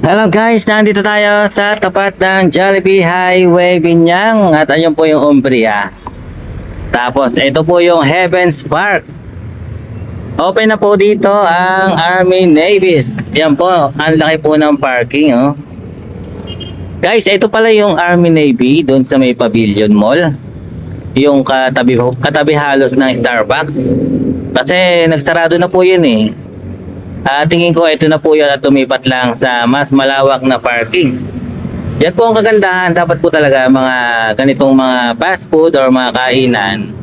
Hello guys, nandito tayo sa tapat ng Jollibee Highway Binyang at ayun po yung Umbria. Tapos ito po yung Heavens Park. Open na po dito ang Army Navies. Yan po, ang laki po ng parking oh. Guys, ito pala yung Army Navy doon sa may Pavilion Mall. Yung katabi halos ng Starbucks. Kasi nagsarado na po yun eh. Tingin ko ito na po yun at tumipat lang sa mas malawak na parking. Yan po ang kagandahan. Dapat po talaga mga ganitong mga fast food or mga kainan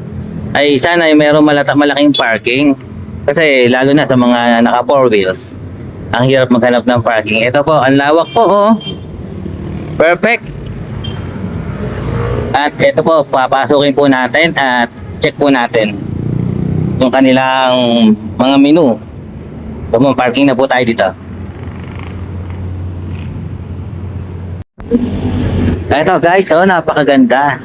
ay sana ay mayroong malaking parking. Kasi lalo na sa mga naka 4 wheels, ang hirap maghanap ng parking. Ito po, ang lawak po oh. Perfect. At ito po, papasukin po natin at check po natin yung kanilang mga menu. Parking na po tayo dito. Ito guys, oh, napakaganda.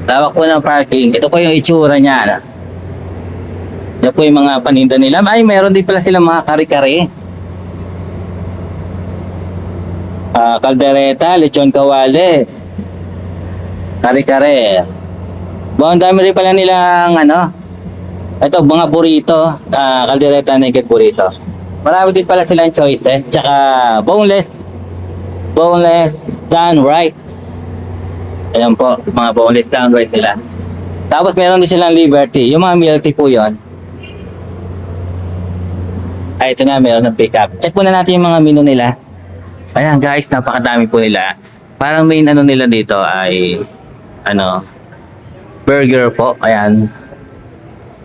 Lawak po ng parking. Ito po yung itsura niya. Yan po yung mga paninda nila. Ay, meron din pala silang mga kare-kare. Kaldereta, lechon kawale, kare-kare. Ang dami rin pala nilang ito, mga burrito, kaldereta naked burrito. Marami din pala silang choices. Tsaka boneless done right. Ayan po, mga boneless done right nila. Tapos meron din silang Liberty. Yung mga milk tea po yun. Ay, ito na, meron ng pick up. Check muna natin yung mga menu nila. Ayan guys, napakadami po nila. Parang main nila dito ay burger po. Ayan.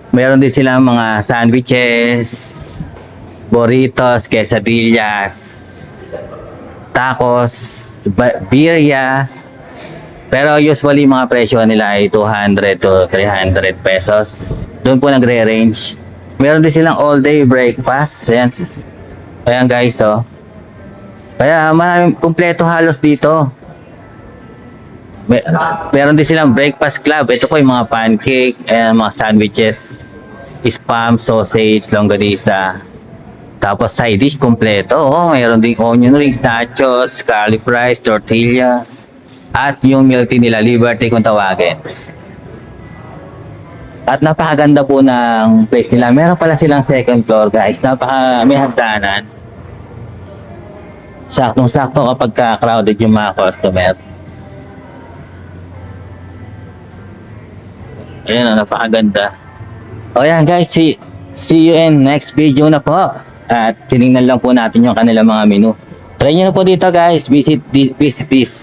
Meron din silang mga sandwiches, burritos, quesadillas, tacos, birria. Pero usually mga presyo nila ay 200 to 300 pesos. Doon po nagre-range. Meron din silang all-day breakfast. Ayan. Ayan guys, oh. Kaya maraming kumpleto halos dito. Meron din silang breakfast club. Ito po yung mga pancake, mga sandwiches, spam, sausage, longganisa. Tapos side dish kompleto. Oh, mayroon din onion rings, nachos, garlic rice, tortillas. At yung milk tea nila, Liberty kung tawagin. At napakaganda po ng place nila. Meron pala silang second floor guys. May hagdanan. Saktong-sakto kapag crowded yung mga customer. Ayan, napakaganda. O yan guys, see you in next video na po. At tinignan lang po natin yung kanilang mga menu. Try nyo na po dito guys. Visit this.